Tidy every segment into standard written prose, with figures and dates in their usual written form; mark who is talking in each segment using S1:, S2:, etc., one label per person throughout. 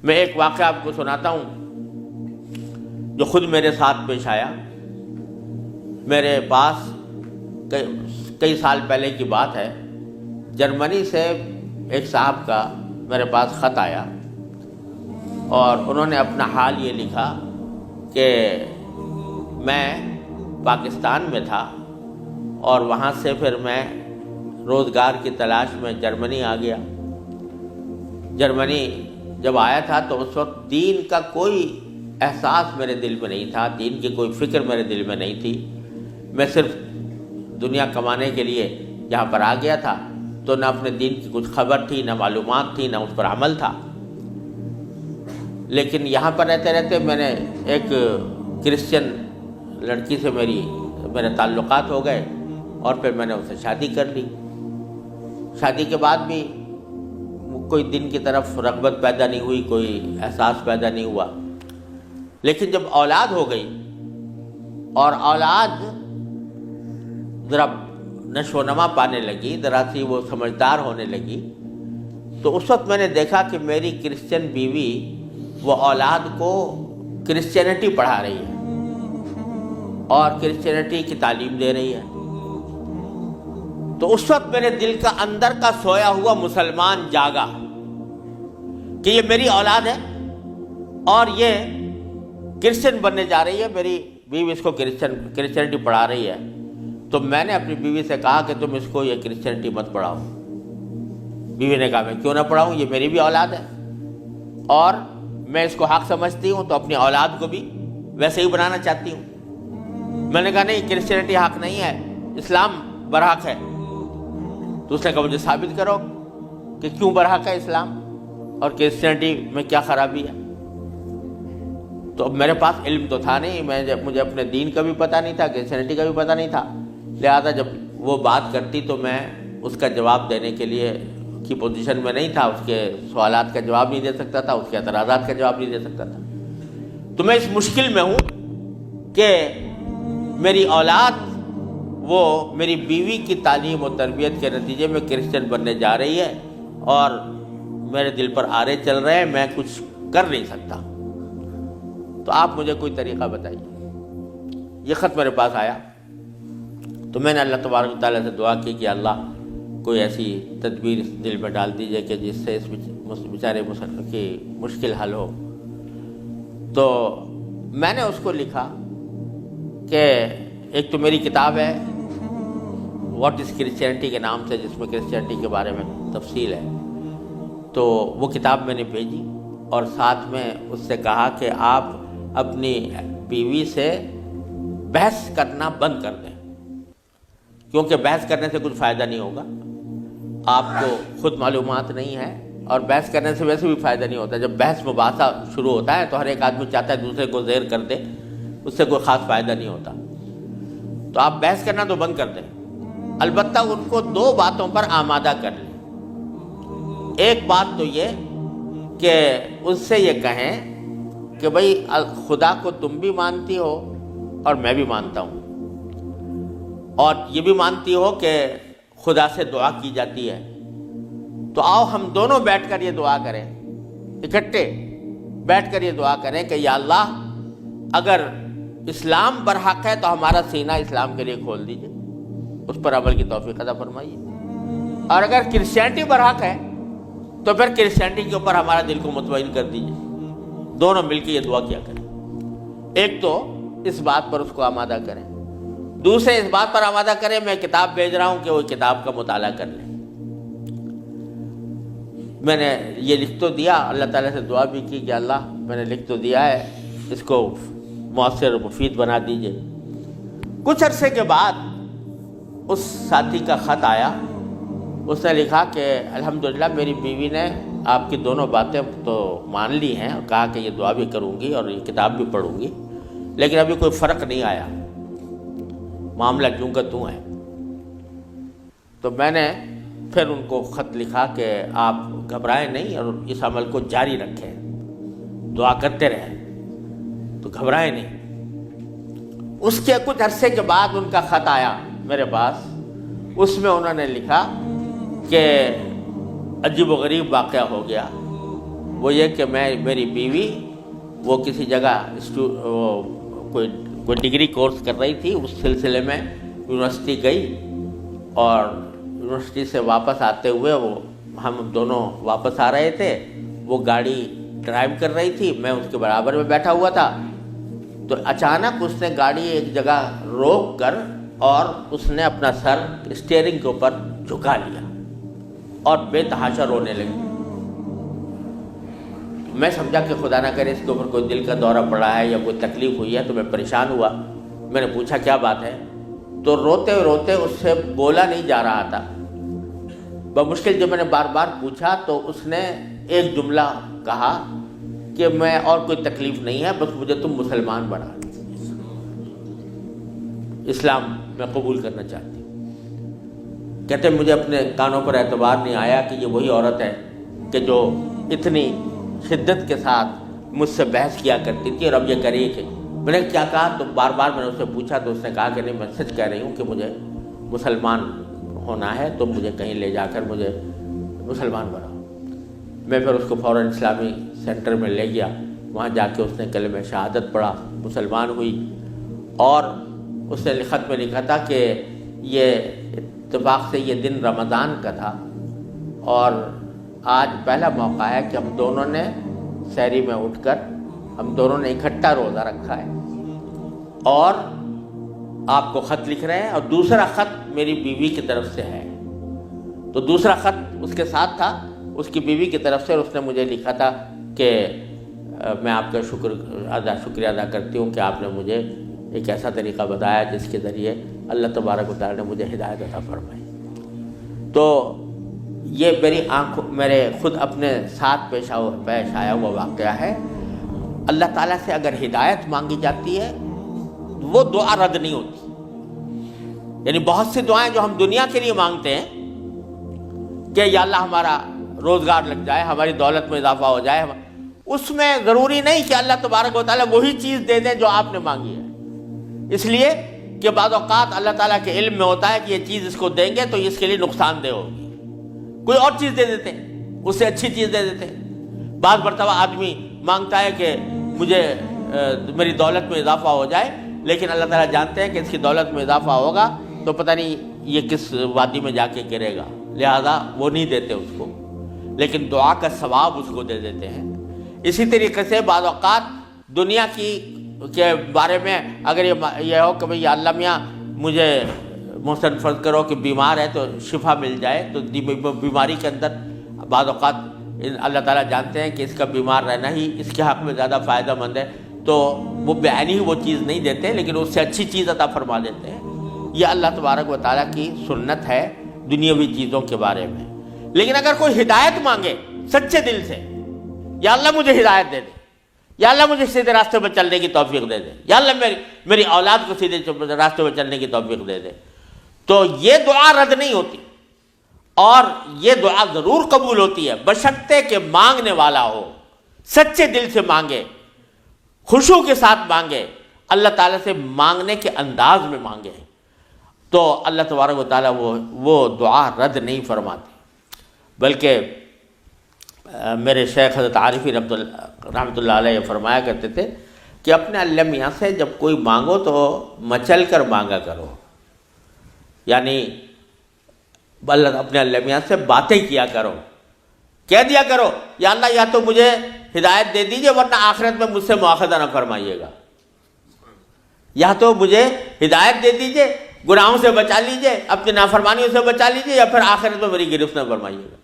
S1: میں ایک واقعہ آپ کو سناتا ہوں جو خود میرے ساتھ پیش آیا. میرے پاس کئی سال پہلے کی بات ہے، جرمنی سے ایک صاحب کا میرے پاس خط آیا اور انہوں نے اپنا حال یہ لکھا کہ میں پاکستان میں تھا اور وہاں سے پھر میں روزگار کی تلاش میں جرمنی آ گیا. جرمنی جب آیا تھا تو اس وقت دین کا کوئی احساس میرے دل میں نہیں تھا، دین کی کوئی فکر میرے دل میں نہیں تھی. میں صرف دنیا کمانے کے لیے یہاں پر آ گیا تھا، تو نہ اپنے دین کی کچھ خبر تھی، نہ معلومات تھی، نہ اس پر عمل تھا. لیکن یہاں پر رہتے رہتے میں نے ایک کرسچن لڑکی سے میرے تعلقات ہو گئے اور پھر میں نے اس سے شادی کر لی. شادی کے بعد بھی کوئی دین کی طرف رغبت پیدا نہیں ہوئی، کوئی احساس پیدا نہیں ہوا. لیکن جب اولاد ہو گئی اور اولاد ذرا نشو و نما پانے لگی، ذرا سی وہ سمجھدار ہونے لگی، تو اس وقت میں نے دیکھا کہ میری کرسچن بیوی وہ اولاد کو کرسچینٹی پڑھا رہی ہے اور کرسچینٹی کی تعلیم دے رہی ہے. تو اس وقت میرے دل کا اندر کا سویا ہوا مسلمان جاگا کہ یہ میری اولاد ہے اور یہ کرسچن بننے جا رہی ہے، میری بیوی اس کو کرسچینٹی پڑھا رہی ہے. تو میں نے اپنی بیوی سے کہا کہ تم اس کو یہ کرسچینٹی مت پڑھاؤ. بیوی نے کہا میں کیوں نہ پڑھاؤں، یہ میری بھی اولاد ہے اور میں اس کو حق سمجھتی ہوں، تو اپنی اولاد کو بھی ویسے ہی بنانا چاہتی ہوں. میں نے کہا نہیں، کرسچینٹی حق نہیں ہے، اسلام برحق ہے. تو اس نے کہا مجھے ثابت کرو کہ کیوں برحق ہے اسلام اور کرسچینٹی میں کیا خرابی ہے. تو اب میرے پاس علم تو تھا نہیں، مجھے اپنے دین کا بھی پتہ نہیں تھا، کرسچینٹی کا بھی پتہ نہیں تھا. لہذا جب وہ بات کرتی تو میں اس کا جواب دینے کے لیے کی پوزیشن میں نہیں تھا، اس کے سوالات کا جواب نہیں دے سکتا تھا، اس کے اعتراضات کا جواب نہیں دے سکتا تھا. تو میں اس مشکل میں ہوں کہ میری اولاد وہ میری بیوی کی تعلیم و تربیت کے نتیجے میں کرسچن بننے جا رہی ہے اور میرے دل پر آرے چل رہے ہیں، میں کچھ کر نہیں سکتا. تو آپ مجھے کوئی طریقہ بتائیے. یہ خط میرے پاس آیا تو میں نے اللہ تبارک و تعالیٰ سے دعا کی کہ اللہ کوئی ایسی تدبیر اس دل میں ڈال دیجیے کہ جس سے اس بیچارے مسلمان کی مشکل حل ہو. تو میں نے اس کو لکھا کہ ایک تو میری کتاب ہے واٹ از کرسچینٹی کے نام سے، جس میں کرسچینٹی کے بارے میں تفصیل ہے. تو وہ کتاب میں نے بھیجی اور ساتھ میں اس سے کہا کہ آپ اپنی بیوی سے بحث کرنا بند کر دیں، کیونکہ بحث کرنے سے کچھ فائدہ نہیں ہوگا. آپ کو خود معلومات نہیں ہے اور بحث کرنے سے ویسے بھی فائدہ نہیں ہوتا. جب بحث مباحثہ شروع ہوتا ہے تو ہر ایک آدمی چاہتا ہے دوسرے کو زیر کر دے، اس سے کوئی خاص فائدہ نہیں ہوتا. تو آپ بحث کرنا تو بند کر دیں، البتہ ان کو 2 باتوں پر آمادہ کر لیں. ایک بات تو یہ کہ اس سے یہ کہیں کہ بھئی خدا کو تم بھی مانتی ہو اور میں بھی مانتا ہوں، اور یہ بھی مانتی ہو کہ خدا سے دعا کی جاتی ہے. تو آؤ ہم دونوں بیٹھ کر یہ دعا کریں، اکٹھے بیٹھ کر یہ دعا کریں کہ یا اللہ اگر اسلام برحق ہے تو ہمارا سینہ اسلام کے لیے کھول دیجئے، اس پر عمل کی توفیق عطا فرمائیے. اور اگر کرسچینٹی برحق ہے تو پھر کرسچینٹی کے اوپر ہمارا دل کو مطمئن کر دیجئے. دونوں مل کے یہ دعا کیا کریں. ایک تو اس بات پر اس کو آمادہ کریں، دوسرے اس بات پر آمادہ کریں میں کتاب بھیج رہا ہوں کہ وہ کتاب کا مطالعہ کر لیں. میں نے یہ لکھ تو دیا، اللہ تعالیٰ سے دعا بھی کی کہ اللہ میں نے لکھ تو دیا ہے، اس کو مؤثر و مفید بنا دیجئے. کچھ عرصے کے بعد اس ساتھی کا خط آیا. اس نے لکھا کہ الحمدللہ میری بیوی نے آپ کی دونوں باتیں تو مان لی ہیں اور کہا کہ یہ دعا بھی کروں گی اور یہ کتاب بھی پڑھوں گی، لیکن ابھی کوئی فرق نہیں آیا، معاملہ کیوں کا توں ہے. تو میں نے پھر ان کو خط لکھا کہ آپ گھبرائیں نہیں اور اس عمل کو جاری رکھیں، دعا کرتے رہیں، تو گھبرائیں نہیں. اس کے کچھ عرصے کے بعد ان کا خط آیا میرے پاس. اس میں انہوں نے لکھا کہ عجیب و غریب واقعہ ہو گیا. وہ یہ کہ میری بیوی وہ کسی جگہ کوئی ڈگری کورس کر رہی تھی، اس سلسلے میں یونیورسٹی گئی، اور یونیورسٹی سے واپس آتے ہوئے ہم دونوں واپس آ رہے تھے، وہ گاڑی ڈرائیو کر رہی تھی، میں اس کے برابر میں بیٹھا ہوا تھا، تو اچانک اس نے گاڑی ایک جگہ روک کر اور اس نے اپنا سر اسٹیئرنگ کے اوپر جھکا لیا اور بے تحاشا رونے لگی۔ میں سمجھا کہ خدا نہ کرے اس کے اوپر کوئی دل کا دورہ پڑا ہے یا کوئی تکلیف ہوئی ہے، تو میں پریشان ہوا۔ میں نے پوچھا کیا بات ہے، تو روتے روتے اس سے بولا نہیں جا رہا تھا۔ بمشکل جب میں نے بار بار پوچھا تو اس نے ایک جملہ کہا کہ میں اور کوئی تکلیف نہیں ہے، بس مجھے تم مسلمان بنا، اسلام میں قبول کرنا چاہتی ہوں۔ کہتے مجھے اپنے کانوں پر اعتبار نہیں آیا کہ یہ وہی عورت ہے کہ جو اتنی شدت کے ساتھ مجھ سے بحث کیا کرتی تھی، اور اب یہ کری کہ میں نے کیا کہا، تو بار بار میں نے اس سے پوچھا تو اس نے کہا کہ نہیں، میں سچ کہہ رہی ہوں کہ مجھے مسلمان ہونا ہے، تو مجھے کہیں لے جا کر مجھے مسلمان بناؤ۔ میں پھر اس کو فوراً اسلامی سینٹر میں لے گیا، وہاں جا کے اس نے کلمہ شہادت پڑھا، مسلمان ہوئی، اور اس نے خط میں لکھا تھا کہ یہ اتفاق سے یہ دن رمضان کا تھا، اور آج پہلا موقع ہے کہ ہم دونوں نے سحری میں اٹھ کر ہم دونوں نے اکٹھا روزہ رکھا ہے، اور آپ کو خط لکھ رہے ہیں، اور دوسرا خط میری بیوی کی طرف سے ہے۔ تو دوسرا خط اس کے ساتھ تھا اس کی بیوی کی طرف سے، اور اس نے مجھے لکھا تھا کہ میں آپ کا شکریہ ادا کرتی ہوں کہ آپ نے مجھے ایک ایسا طریقہ بتایا جس کے ذریعے اللہ تبارک و تعالیٰ نے مجھے ہدایت عطا فرمائی۔ تو یہ میرے خود اپنے ساتھ پیش آیا ہوا واقعہ ہے۔ اللہ تعالیٰ سے اگر ہدایت مانگی جاتی ہے وہ دعا رد نہیں ہوتی۔ یعنی بہت سی دعائیں جو ہم دنیا کے لیے مانگتے ہیں کہ یا اللہ ہمارا روزگار لگ جائے، ہماری دولت میں اضافہ ہو جائے، اس میں ضروری نہیں کہ اللہ تبارک و تعالیٰ وہی چیز دے دیں جو آپ نے مانگی ہے، اس لیے کہ بعض اوقات اللہ تعالیٰ کے علم میں ہوتا ہے کہ یہ چیز اس کو دیں گے تو اس کے لیے نقصان دہ ہوگی، کوئی اور چیز دے دیتے ہیں، اس سے اچھی چیز دے دیتے ہیں۔ بعض مرتبہ آدمی مانگتا ہے کہ مجھے میری دولت میں اضافہ ہو جائے، لیکن اللہ تعالیٰ جانتے ہیں کہ اس کی دولت میں اضافہ ہوگا تو پتہ نہیں یہ کس وادی میں جا کے گرے گا، لہذا وہ نہیں دیتے اس کو، لیکن دعا کا ثواب اس کو دے دیتے ہیں۔ اسی طریقے سے بعض اوقات دنیا کے بارے میں اگر یہ ہو کہ بھئی اللہ میاں مجھے محسن فرض کرو کہ بیمار ہے تو شفا مل جائے، تو بیماری کے اندر بعض اوقات اللہ تعالیٰ جانتے ہیں کہ اس کا بیمار رہنا ہی اس کے حق میں زیادہ فائدہ مند ہے، تو وہ بعینی ہی وہ چیز نہیں دیتے، لیکن اس سے اچھی چیز عطا فرما دیتے ہیں۔ یہ اللہ تبارک و تعالیٰ کی سنت ہے دنیاوی چیزوں کے بارے میں۔ لیکن اگر کوئی ہدایت مانگے سچے دل سے، یا اللہ مجھے ہدایت دے دے، یا اللہ مجھے سیدھے راستے پر چلنے کی توفیق دے دے، یا اللہ میری اولاد کو سیدھے راستے پر چلنے کی توفیق دے دے، تو یہ دعا رد نہیں ہوتی، اور یہ دعا ضرور قبول ہوتی ہے بشرطے کہ مانگنے والا ہو، سچے دل سے مانگے، خشوع کے ساتھ مانگے، اللہ تعالیٰ سے مانگنے کے انداز میں مانگے، تو اللہ تبارک و تعالیٰ وہ دعا رد نہیں فرماتے۔ بلکہ میرے شیخ حضرت عارفی رحمۃ اللہ علیہ فرمایا کرتے تھے کہ اپنے اللہ میاں سے جب کوئی مانگو تو مچل کر مانگا کرو، یعنی اپنے اللہ میاں سے باتیں کیا کرو، کہہ دیا کرو یا اللہ یا تو مجھے ہدایت دے دیجئے ورنہ آخرت میں مجھ سے مواخذہ نہ فرمائیے گا، یا تو مجھے ہدایت دے دیجئے، گناہوں سے بچا لیجئے، اپنی نافرمانیوں سے بچا لیجئے، یا پھر آخرت میں میری گرفت نہ فرمائیے گا۔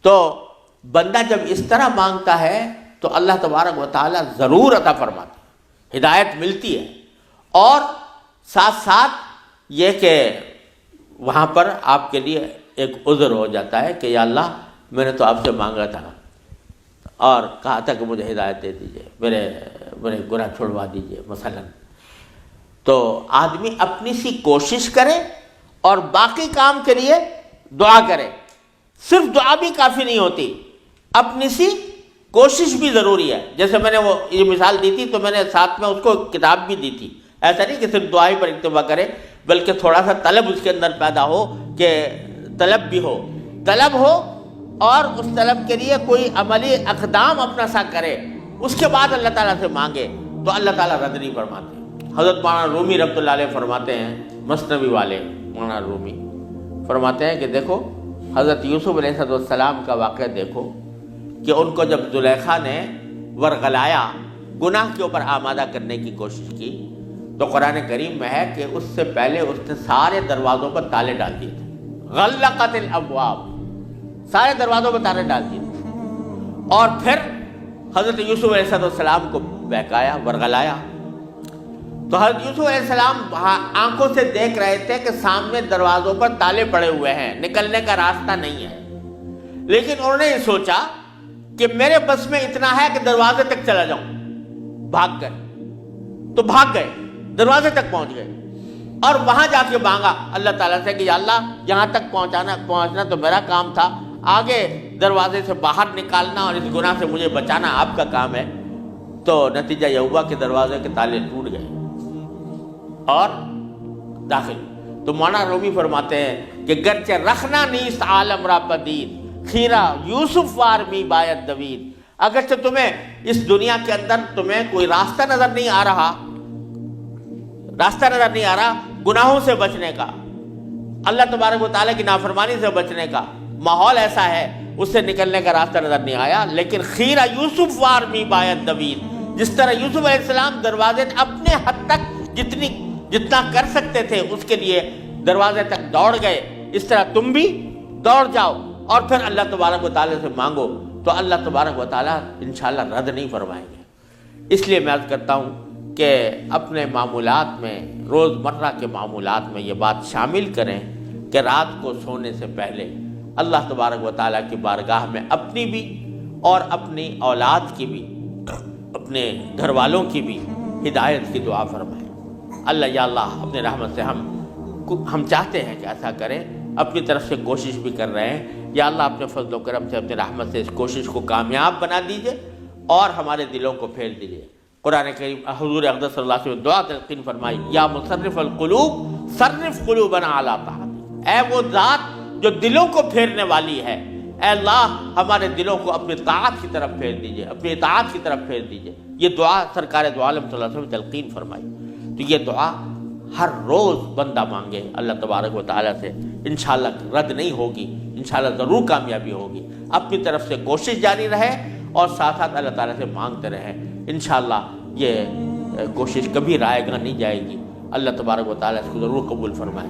S1: تو بندہ جب اس طرح مانگتا ہے تو اللہ تبارک و تعالیٰ ضرور عطا فرماتا ہے، ہدایت ملتی ہے، اور ساتھ ساتھ یہ کہ وہاں پر آپ کے لیے ایک عذر ہو جاتا ہے کہ یا اللہ میں نے تو آپ سے مانگا تھا اور کہا تھا کہ مجھے ہدایت دے دیجئے، میرے گناہ چھڑوا دیجئے مثلا۔ تو آدمی اپنی سی کوشش کرے اور باقی کام کے لیے دعا کرے، صرف دعا بھی کافی نہیں ہوتی، اپنی سی کوشش بھی ضروری ہے۔ جیسے میں نے یہ مثال دی تھی تو میں نے ساتھ میں اس کو کتاب بھی دی تھی، ایسا نہیں کہ صرف دعا ہی پر اکتفا کرے، بلکہ تھوڑا سا طلب اس کے اندر پیدا ہو، کہ طلب بھی ہو، طلب ہو اور اس طلب کے لیے کوئی عملی اقدام اپنا سا کرے، اس کے بعد اللہ تعالیٰ سے مانگے تو اللہ تعالیٰ رد نہیں فرماتے۔ حضرت مولانا رومی رحمۃ اللہ علیہ فرماتے ہیں، مثنوی والے مولانا رومی فرماتے ہیں کہ دیکھو حضرت یوسف علیہ السلام کا واقعہ دیکھو کہ ان کو جب زلیخا نے ورغلایا، گناہ کے اوپر آمادہ کرنے کی کوشش کی، تو قرآن کریم میں ہے کہ اس سے پہلے اس نے سارے دروازوں پر تالے ڈال دیے تھے، غلقت الابواب، سارے دروازوں پر تالے ڈال دیے تھے، اور پھر حضرت یوسف علیہ السلام کو بہکایا، ورغلایا۔ تو حضرت یوسف علیہ السلام آنکھوں سے دیکھ رہے تھے کہ سامنے دروازوں پر تالے پڑے ہوئے ہیں، نکلنے کا راستہ نہیں ہے، لیکن انہوں نے یہ سوچا کہ میرے بس میں اتنا ہے کہ دروازے تک چلا جاؤں، بھاگ گئے، تو بھاگ گئے، دروازے تک پہنچ گئے، اور وہاں جا کے مانگا اللہ تعالیٰ سے کہ یا اللہ یہاں تک پہنچنا تو میرا کام تھا، آگے دروازے سے باہر نکالنا اور اس گناہ سے مجھے بچانا آپ کا کام ہے۔ تو نتیجہ یہ ہوا کہ دروازے کے تالے ٹوٹ گئے اور داخل۔ تو مولانا رومی فرماتے ہیں کہ گرچہ رکھنا نیست عالم را پدید، خیرہ یوسف وار می باید دوید، اگرچہ تمہیں اس دنیا کے اندر تمہیں کوئی راستہ نظر نہیں آ رہا، گناہوں سے بچنے کا، اللہ تبارک و تعالیٰ کی نافرمانی سے بچنے کا ماحول ایسا ہے، اس سے نکلنے کا راستہ نظر نہیں آیا، لیکن خیرہ یوسف وار می باید دوید، جس طرح یوسف علیہ السلام دروازے اپنے حد تک جتنا کر سکتے تھے اس کے لیے دروازے تک دوڑ گئے، اس طرح تم بھی دوڑ جاؤ اور پھر اللہ تبارک و تعالیٰ سے مانگو، تو اللہ تبارک و تعالیٰ انشاءاللہ رد نہیں فرمائیں گے۔ اس لیے میں عرض کرتا ہوں کہ اپنے معمولات میں، روزمرہ کے معمولات میں یہ بات شامل کریں کہ رات کو سونے سے پہلے اللہ تبارک و تعالیٰ کی بارگاہ میں اپنی بھی اور اپنی اولاد کی بھی، اپنے گھر والوں کی بھی ہدایت کی دعا فرمائیں۔ اللہ یا اللہ اپنے رحمت سے ہم چاہتے ہیں کہ ایسا کریں، اپنی طرف سے کوشش بھی کر رہے ہیں، یا اللہ اپنے فضل و کرم سے اپنے رحمت سے اس کوشش کو کامیاب بنا دیجئے اور ہمارے دلوں کو پھیر دیجئے۔ قرآن کریم حضور اقدس صلی اللہ علیہ وسلم دعا تلقین فرمائی، یا مصرف القلوب صرف قلوبنا علی طاعتک، اے وہ ذات جو دلوں کو پھیرنے والی ہے، اے اللہ ہمارے دلوں کو اپنی طاعت کی طرف پھیر دیجئے، اپنی اطاعت کی طرف پھیر دیجئے۔ یہ دعا سرکار دو عالم صلی اللہ علیہ وسلم تلقین فرمائی۔ تو یہ دعا ہر روز بندہ مانگے اللہ تبارک و تعالیٰ سے، انشاءاللہ رد نہیں ہوگی، انشاءاللہ ضرور کامیابی ہوگی۔ اپنی طرف سے کوشش جاری رہے اور ساتھ ساتھ اللہ تعالیٰ سے مانگتے رہیں، انشاءاللہ یہ کوشش کبھی رائے گاہ نہیں جائے گی۔ اللہ تبارک و تعالیٰ اس کو ضرور قبول فرمائے۔